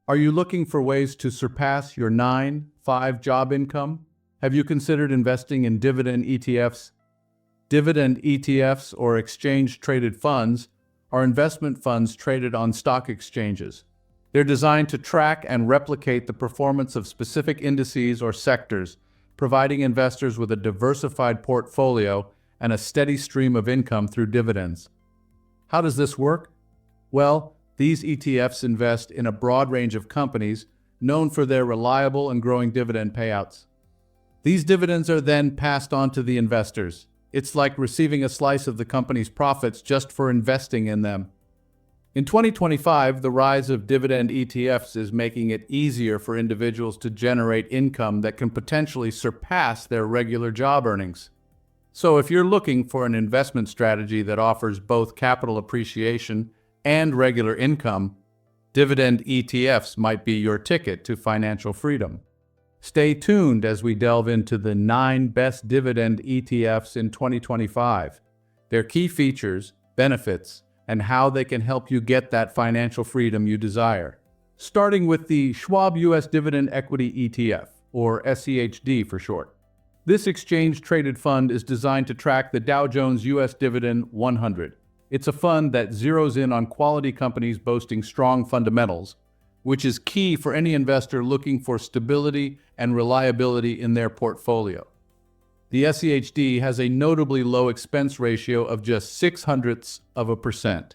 Are you looking for ways to surpass your 9-5 job income? Have you considered investing in dividend ETFs? Dividend ETFs, or exchange-traded funds, are investment funds traded on stock exchanges. They're designed to track and replicate the performance of specific indices or sectors, providing investors with a diversified portfolio and a steady stream of income through dividends. How does this work? Well, these ETFs invest in a broad range of companies known for their reliable and growing dividend payouts. These dividends are then passed on to the investors. It's like receiving a slice of the company's profits just for investing in them. In 2025, the rise of dividend ETFs is making it easier for individuals to generate income that can potentially surpass their regular job earnings. So if you're looking for an investment strategy that offers both capital appreciation and regular income, dividend ETFs might be your ticket to financial freedom. Stay tuned as we delve into the 9 best dividend ETFs in 2025, their key features, benefits, and how they can help you get that financial freedom you desire. Starting with the Schwab US Dividend Equity ETF, or SCHD for short. This exchange-traded fund is designed to track the Dow Jones US Dividend 100. It's a fund that zeroes in on quality companies boasting strong fundamentals, which is key for any investor looking for stability and reliability in their portfolio. The SCHD has a notably low expense ratio of just 0.06%.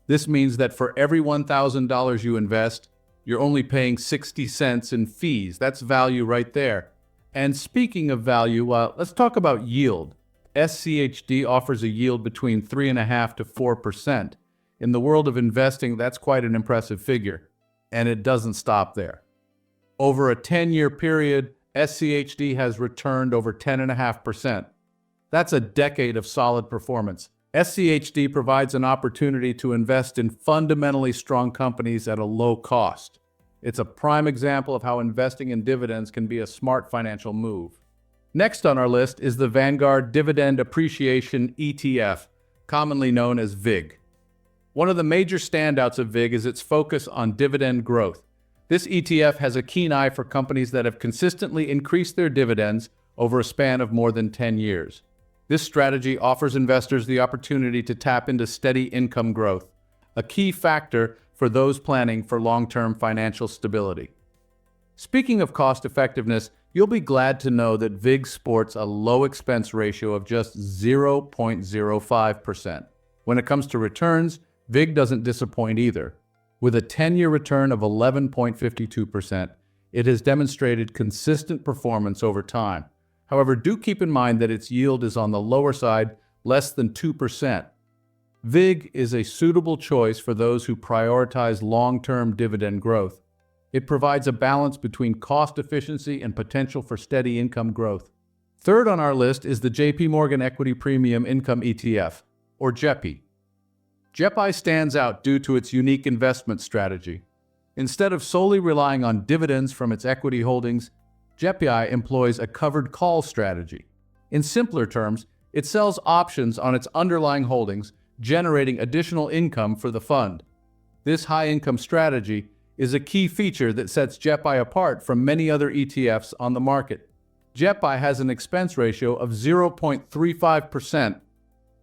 This means that for every $1,000 you invest, you're only paying 60 cents in fees. That's value right there. And speaking of value, let's talk about yield. SCHD offers a yield between 3.5% to 4%. In the world of investing, that's quite an impressive figure. And it doesn't stop there. Over a 10-year period, SCHD has returned over 10.5%. That's a decade of solid performance. SCHD provides an opportunity to invest in fundamentally strong companies at a low cost. It's a prime example of how investing in dividends can be a smart financial move. Next on our list is the Vanguard Dividend Appreciation ETF, commonly known as VIG. One of the major standouts of VIG is its focus on dividend growth. This ETF has a keen eye for companies that have consistently increased their dividends over a span of more than 10 years. This strategy offers investors the opportunity to tap into steady income growth, a key factor for those planning for long-term financial stability. Speaking of cost effectiveness, you'll be glad to know that VIG sports a low expense ratio of just 0.05%. When it comes to returns, VIG doesn't disappoint either. With a 10-year return of 11.52%, it has demonstrated consistent performance over time. However, do keep in mind that its yield is on the lower side, less than 2%. VIG is a suitable choice for those who prioritize long-term dividend growth. It provides a balance between cost efficiency and potential for steady income growth. Third on our list is the JP Morgan Equity Premium Income ETF, or JEPI. JEPI stands out due to its unique investment strategy. Instead of solely relying on dividends from its equity holdings, JEPI employs a covered call strategy. In simpler terms, it sells options on its underlying holdings, generating additional income for the fund. This high-income strategy is a key feature that sets JEPI apart from many other ETFs on the market. JEPI has an expense ratio of 0.35%,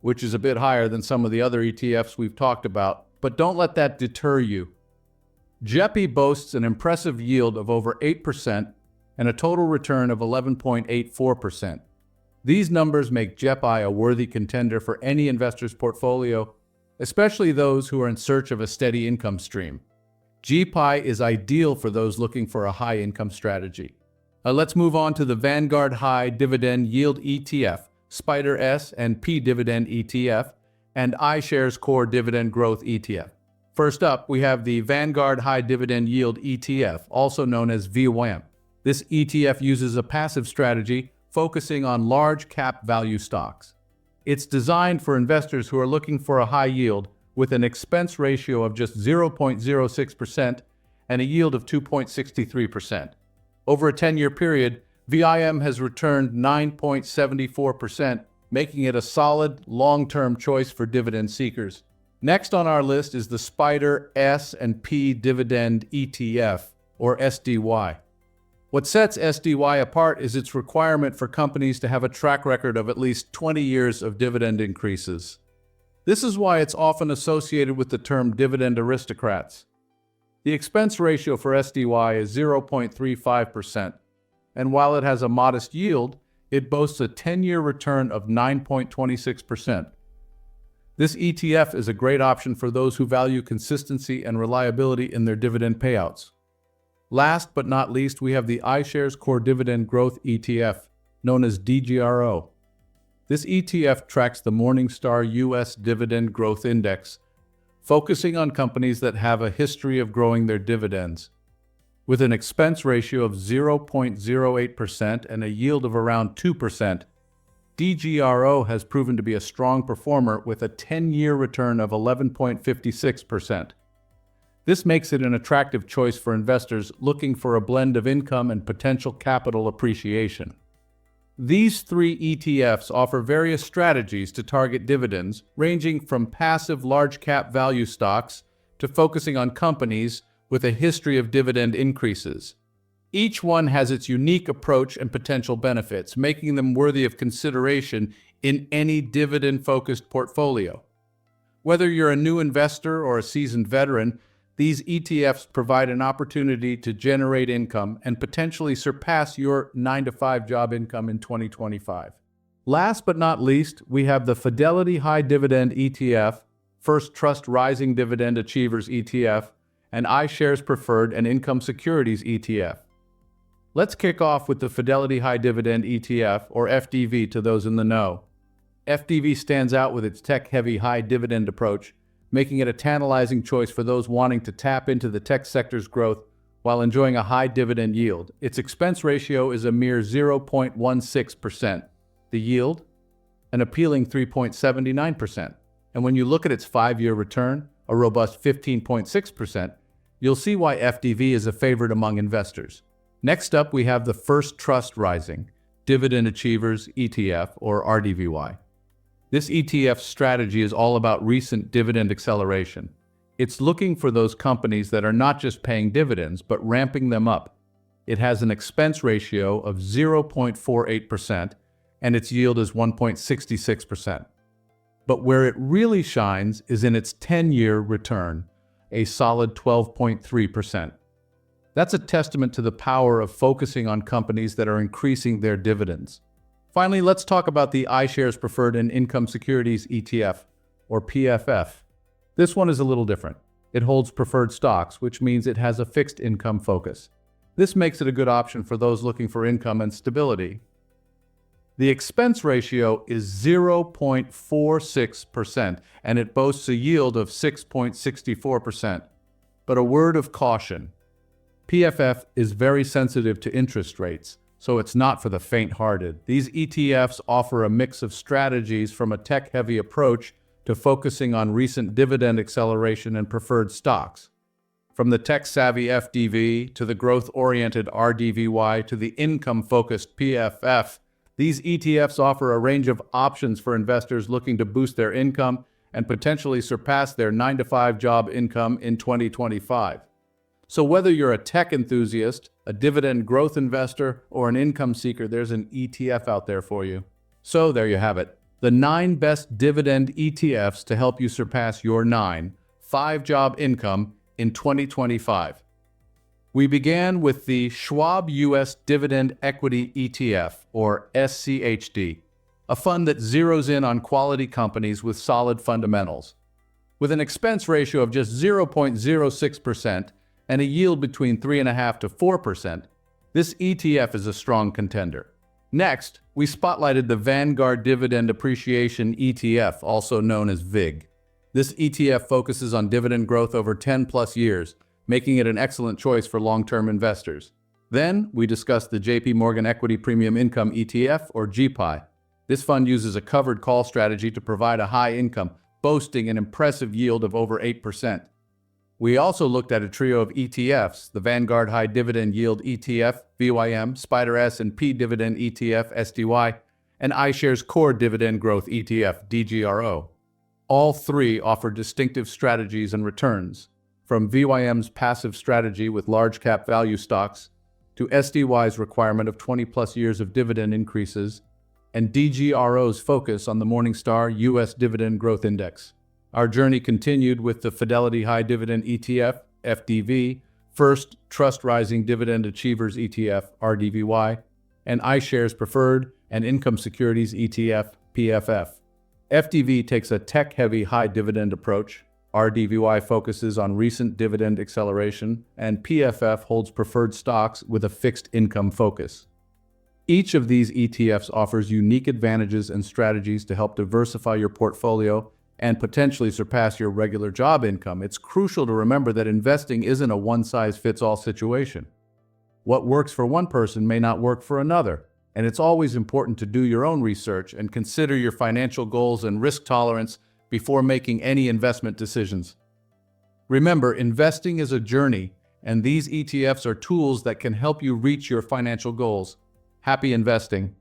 which is a bit higher than some of the other ETFs we've talked about, but don't let that deter you. JEPI boasts an impressive yield of over 8% and a total return of 11.84%. These numbers make JEPI a worthy contender for any investor's portfolio, especially those who are in search of a steady income stream. JEPI is ideal for those looking for a high-income strategy. Let's move on to the Vanguard High Dividend Yield ETF, SPDR S and P Dividend ETF, and iShares Core Dividend Growth ETF. First up, we have the Vanguard High Dividend Yield ETF, also known as VWAM. This ETF uses a passive strategy focusing on large cap value stocks. It's designed for investors who are looking for a high yield with an expense ratio of just 0.06% and a yield of 2.63%. Over a 10-year period, VIM has returned 9.74%, making it a solid, long-term choice for dividend seekers. Next on our list is the Spider S&P Dividend ETF, or SDY. What sets SDY apart is its requirement for companies to have a track record of at least 20 years of dividend increases. This is why it's often associated with the term dividend aristocrats. The expense ratio for SDY is 0.35%, and while it has a modest yield, it boasts a 10-year return of 9.26%. This ETF is a great option for those who value consistency and reliability in their dividend payouts. Last but not least, we have the iShares Core Dividend Growth ETF, known as DGRO. This ETF tracks the Morningstar U.S. Dividend Growth Index, focusing on companies that have a history of growing their dividends. With an expense ratio of 0.08% and a yield of around 2%, DGRO has proven to be a strong performer with a 10-year return of 11.56%. This makes it an attractive choice for investors looking for a blend of income and potential capital appreciation. These three ETFs offer various strategies to target dividends, ranging from passive large-cap value stocks to focusing on companies with a history of dividend increases. Each one has its unique approach and potential benefits, making them worthy of consideration in any dividend-focused portfolio. Whether you're a new investor or a seasoned veteran, these ETFs provide an opportunity to generate income and potentially surpass your 9-to-5 job income in 2025. Last but not least, we have the Fidelity High Dividend ETF, First Trust Rising Dividend Achievers ETF, and iShares Preferred and Income Securities ETF. Let's kick off with the Fidelity High Dividend ETF, or FDV to those in the know. FDV stands out with its tech-heavy high dividend approach, making it a tantalizing choice for those wanting to tap into the tech sector's growth while enjoying a high dividend yield. Its expense ratio is a mere 0.16%. The yield? An appealing 3.79%. And when you look at its 5-year return, a robust 15.6%, you'll see why FDV is a favorite among investors. Next up, we have the First Trust Rising Dividend Achievers ETF, or RDVY. This ETF strategy is all about recent dividend acceleration. It's looking for those companies that are not just paying dividends, but ramping them up. It has an expense ratio of 0.48%, and its yield is 1.66%. But where it really shines is in its 10-year return, a solid 12.3%. That's a testament to the power of focusing on companies that are increasing their dividends. Finally, let's talk about the iShares Preferred and Income Securities ETF, or PFF. This one is a little different. It holds preferred stocks, which means it has a fixed income focus. This makes it a good option for those looking for income and stability. The expense ratio is 0.46%, and it boasts a yield of 6.64%. But a word of caution. PFF is very sensitive to interest rates, so it's not for the faint-hearted. These ETFs offer a mix of strategies, from a tech-heavy approach to focusing on recent dividend acceleration and preferred stocks. From the tech-savvy FDV to the growth-oriented RDVY to the income-focused PFF, these ETFs offer a range of options for investors looking to boost their income and potentially surpass their 9-to-5 job income in 2025. So whether you're a tech enthusiast, a dividend growth investor, or an income seeker, there's an ETF out there for you. So there you have it, the 9 best dividend ETFs to help you surpass your 9-to-5 job income in 2025. We began with the Schwab U.S. Dividend Equity ETF, or SCHD, a fund that zeroes in on quality companies with solid fundamentals. With an expense ratio of just 0.06%, and a yield between 3.5% to 4%, this ETF is a strong contender. Next, we spotlighted the Vanguard Dividend Appreciation ETF, also known as VIG. This ETF focuses on dividend growth over 10+ years, making it an excellent choice for long-term investors. Then, we discussed the JP Morgan Equity Premium Income ETF, or GPI. This fund uses a covered call strategy to provide a high income, boasting an impressive yield of over 8%. We also looked at a trio of ETFs, the Vanguard High Dividend Yield ETF, VYM, Spider S&P Dividend ETF, SDY, and iShares Core Dividend Growth ETF, DGRO. All three offer distinctive strategies and returns, from VYM's passive strategy with large cap value stocks to SDY's requirement of 20-plus years of dividend increases, and DGRO's focus on the Morningstar U.S. Dividend Growth Index. Our journey continued with the Fidelity High Dividend ETF, FDV, First Trust Rising Dividend Achievers ETF, RDVY, and iShares Preferred and Income Securities ETF, PFF. FDV takes a tech-heavy high dividend approach, RDVY focuses on recent dividend acceleration, and PFF holds preferred stocks with a fixed income focus. Each of these ETFs offers unique advantages and strategies to help diversify your portfolio and potentially surpass your regular job income. It's crucial to remember that investing isn't a one-size-fits-all situation. What works for one person may not work for another, and it's always important to do your own research and consider your financial goals and risk tolerance before making any investment decisions. Remember, investing is a journey, and these ETFs are tools that can help you reach your financial goals. Happy investing!